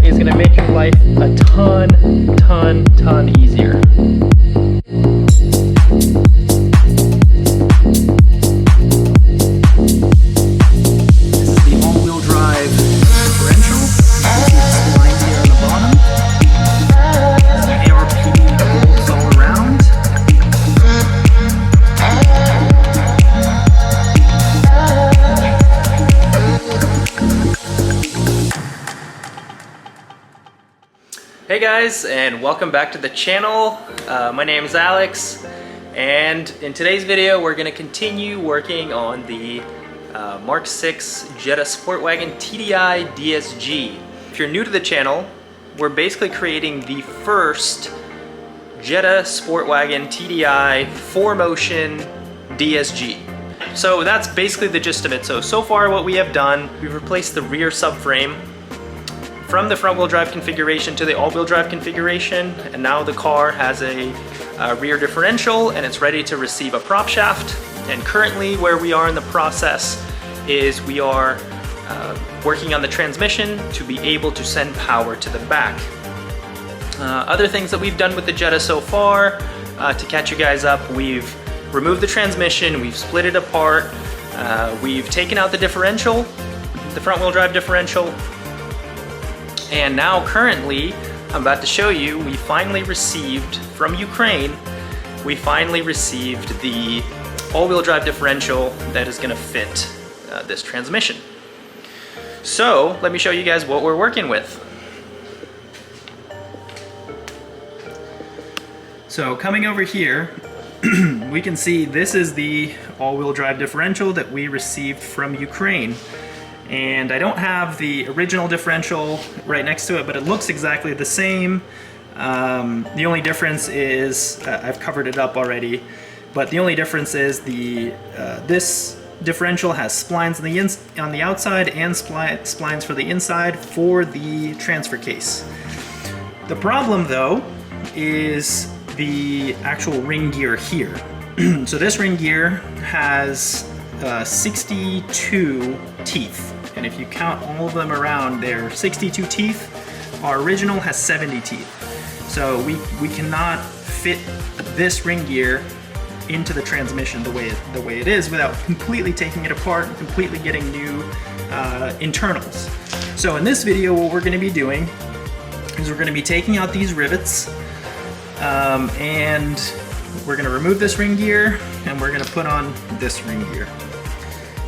is going to make your life a ton easier. Hey guys, and welcome back to the channel. My name is Alex, and in today's video we're going to continue working on the Mark 6 Jetta Sport Wagon TDI DSG. If you're new to the channel, we're basically creating the first Jetta Sport Wagon TDI 4motion DSG. So that's basically the gist of it. So far what we have done, we've replaced the rear subframe from the front-wheel drive configuration to the all-wheel drive configuration, and now the car has a rear differential and it's ready to receive a prop shaft. And currently where we are in the process is we are working on the transmission to be able to send power to the back. Other things that we've done with the Jetta so far, to catch you guys up, we've removed the transmission, we've split it apart, we've taken out the differential, the front-wheel drive differential. And now currently, I'm about to show you, we finally received from Ukraine, we finally received the all-wheel drive differential that is going to fit this transmission. So let me show you guys what we're working with. So coming over here, we can see this is the all-wheel drive differential that we received from Ukraine. And I don't have the original differential right next to it, but it looks exactly the same. The only difference is, I've covered it up already, but the only difference is this differential has splines on the outside and splines for the inside for the transfer case. The problem though is the actual ring gear here. So this ring gear has 62 teeth. And if you count all of them around, there are 62 teeth. Our original has 70 teeth. So we cannot fit this ring gear into the transmission the way it is without completely taking it apart and completely getting new internals. So in this video, what we're going to be doing is we're going to be taking out these rivets, and we're going to remove this ring gear and we're going to put on this ring gear.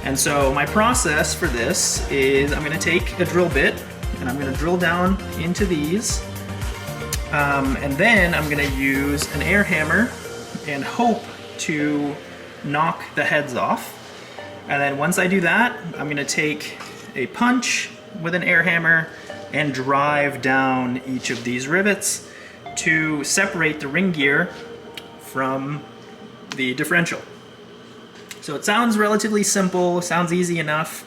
And so my process for this is I'm going to take a drill bit and I'm going to drill down into these, and then I'm going to use an air hammer and hope to knock the heads off. And then once I do that, I'm going to take a punch with an air hammer and drive down each of these rivets to separate the ring gear from the differential. So it sounds relatively simple, sounds easy enough,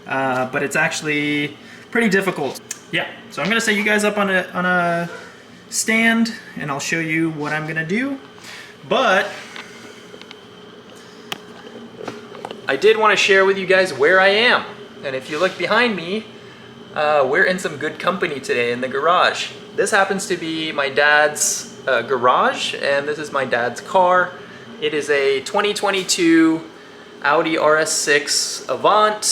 but it's actually pretty difficult. Yeah, so I'm gonna set you guys up on a stand and I'll show you what I'm gonna do. But I did want to share with you guys where I am. And if you look behind me, we're in some good company today in the garage. This happens to be my dad's garage, and this is my dad's car. It is a 2022 Audi RS6 Avant.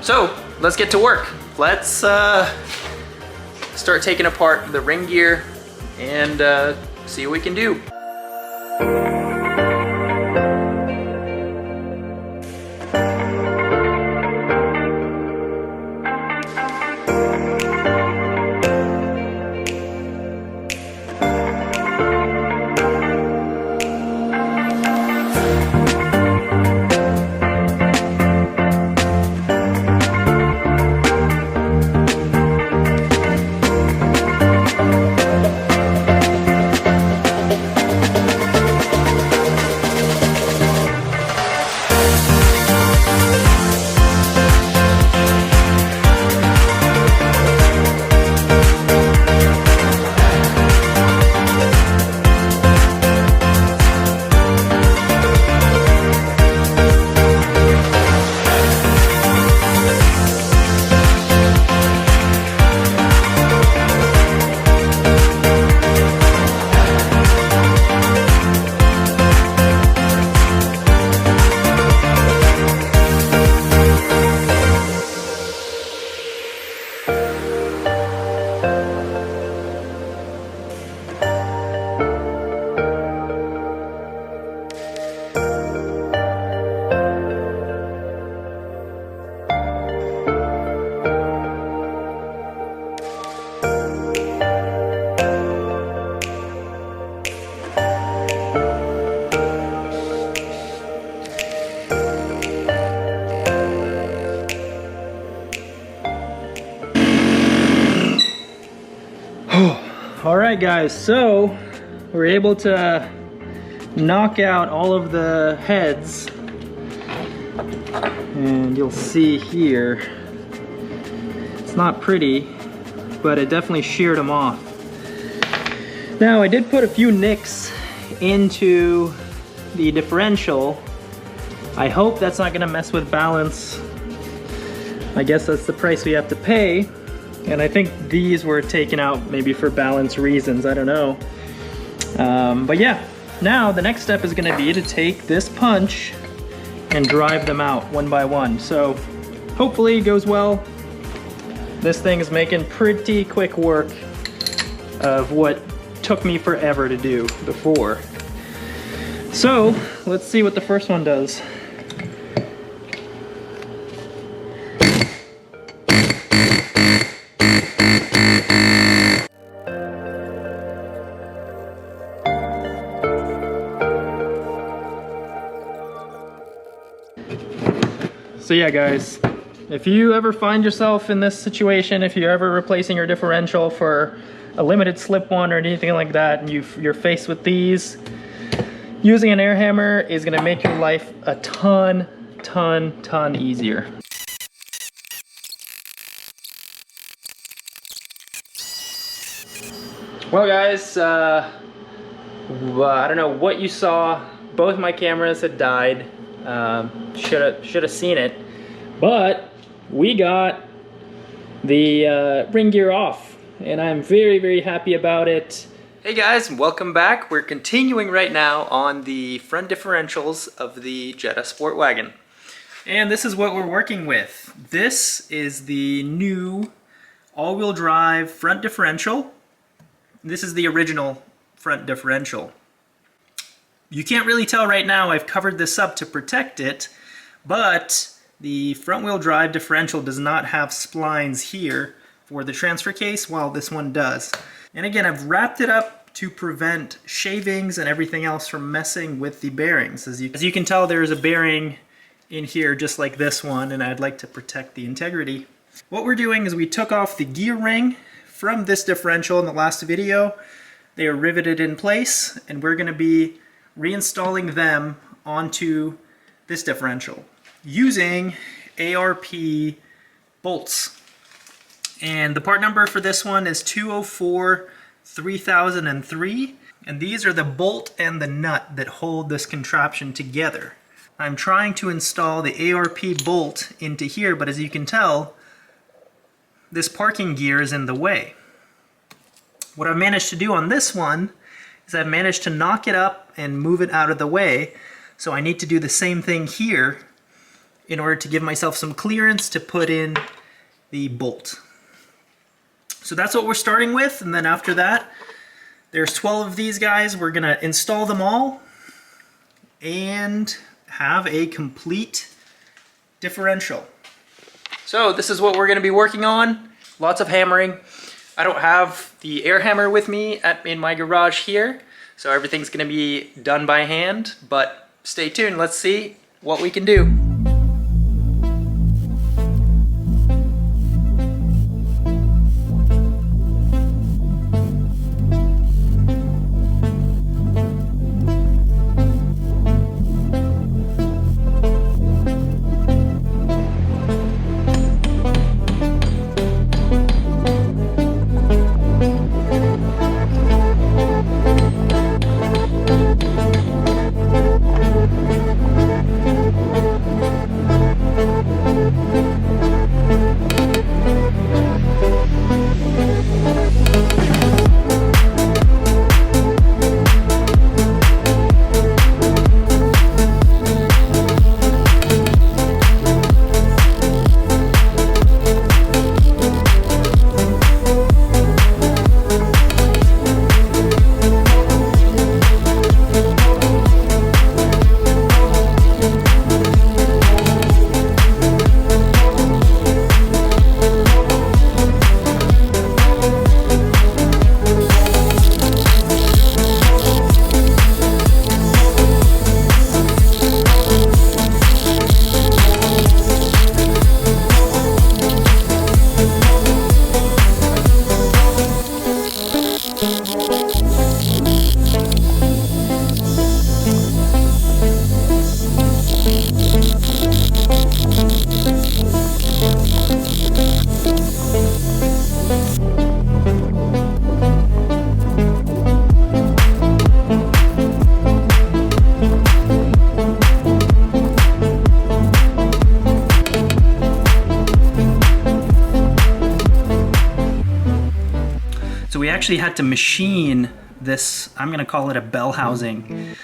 So let's get to work. Let's start taking apart the ring gear and see what we can do. All right guys, so we're able to knock out all of the heads, and you'll see here, it's not pretty, but it definitely sheared them off. Now I did put a few nicks into the differential. I hope that's not gonna mess with balance. I guess that's the price we have to pay. And I think these were taken out maybe for balance reasons, I don't know. But yeah, now the next step is gonna be to take this punch and drive them out one by one. So hopefully it goes well. This thing is making pretty quick work of what took me forever to do before. So let's see what the first one does. So yeah guys, if you ever find yourself in this situation, if you're ever replacing your differential for a limited slip one or anything like that, and you're faced with these, using an air hammer is gonna make your life a ton easier. Well guys, I don't know what you saw. Both my cameras had died. Should have seen it, but we got the ring gear off, and I'm very happy about it. Hey guys, welcome back. We're continuing right now on the front differentials of the Jetta Sport Wagon, and this is what we're working with. This is the new all-wheel drive front differential. This is the original front differential. You can't really tell right now, I've covered this up to protect it, but the front wheel drive differential does not have splines here for the transfer case, while this one does. And again, I've wrapped it up to prevent shavings and everything else from messing with the bearings. As you can tell, there's a bearing in here just like this one, and I'd like to protect the integrity. What we're doing is we took off the gear ring from this differential in the last video. They are riveted in place, and we're going to be reinstalling them onto this differential using ARP bolts. And the part number for this one is 204-3003, and these are the bolt and the nut that hold this contraption together. I'm trying to install the ARP bolt into here, but as you can tell, this parking gear is in the way. What I've managed to do on this one is I've managed to knock it up and move it out of the way. So I need to do the same thing here in order to give myself some clearance to put in the bolt. So that's what we're starting with, and then after that, there's 12 of these guys. We're gonna install them all and have a complete differential. So this is what we're gonna be working on. Lots of hammering. I don't have the air hammer with me in my garage here, so everything's gonna be done by hand, but stay tuned, let's see what we can do. we actually had to machine this, I'm going to call it a bell housing.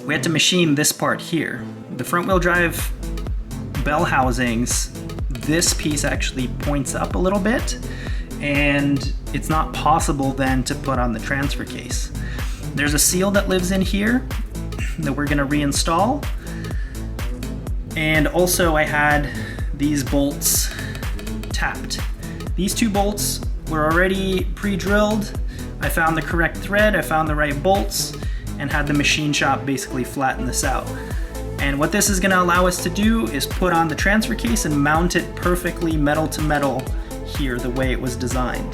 We had to machine this part here. The front wheel drive bell housings, this piece actually points up a little bit, and it's not possible then to put on the transfer case. There's a seal that lives in here that we're going to reinstall. And also I had these bolts tapped. These two bolts were already pre-drilled. I found the correct thread, I found the right bolts, and had the machine shop basically flatten this out. And what this is going to allow us to do is put on the transfer case and mount it perfectly metal to metal here the way it was designed.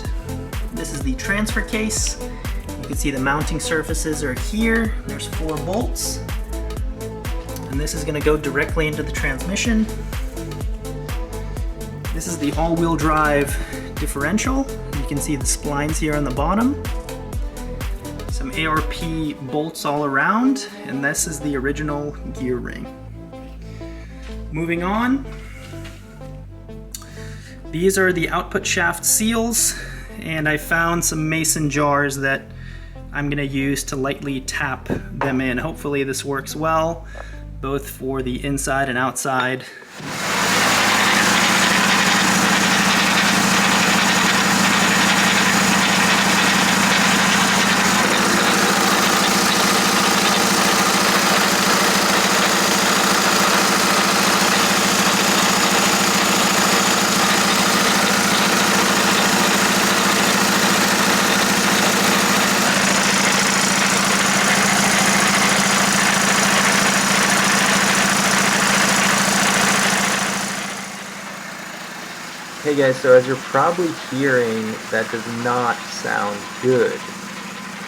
This is the transfer case. You can see the mounting surfaces are here. There's 4 bolts. And this is going to go directly into the transmission. This is the all-wheel drive differential. You can see the splines here on the bottom. Some ARP bolts all around, and this is the original gear ring. Moving on, these are the output shaft seals, and I found some mason jars that I'm going to use to lightly tap them in. Hopefully this works well, both for the inside and outside. Hey guys, so as you're probably hearing, that does not sound good.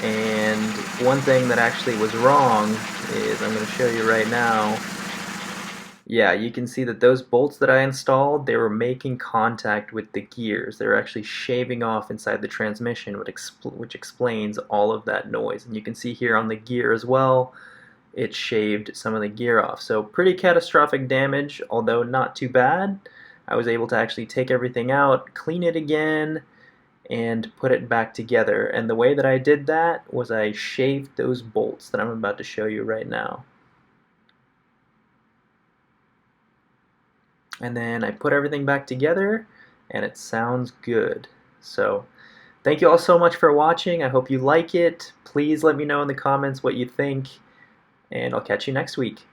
And one thing that actually was wrong is, I'm going to show you right now. Yeah, you can see that those bolts that I installed, they were making contact with the gears. They were actually shaving off inside the transmission, which explains all of that noise. And you can see here on the gear as well, it shaved some of the gear off. So pretty catastrophic damage, although not too bad. I was able to actually take everything out, clean it again, and put it back together. And the way that I did that was I shaved those bolts that I'm about to show you right now. And then I put everything back together, and it sounds good. So thank you all so much for watching. I hope you like it. Please let me know in the comments what you think, and I'll catch you next week.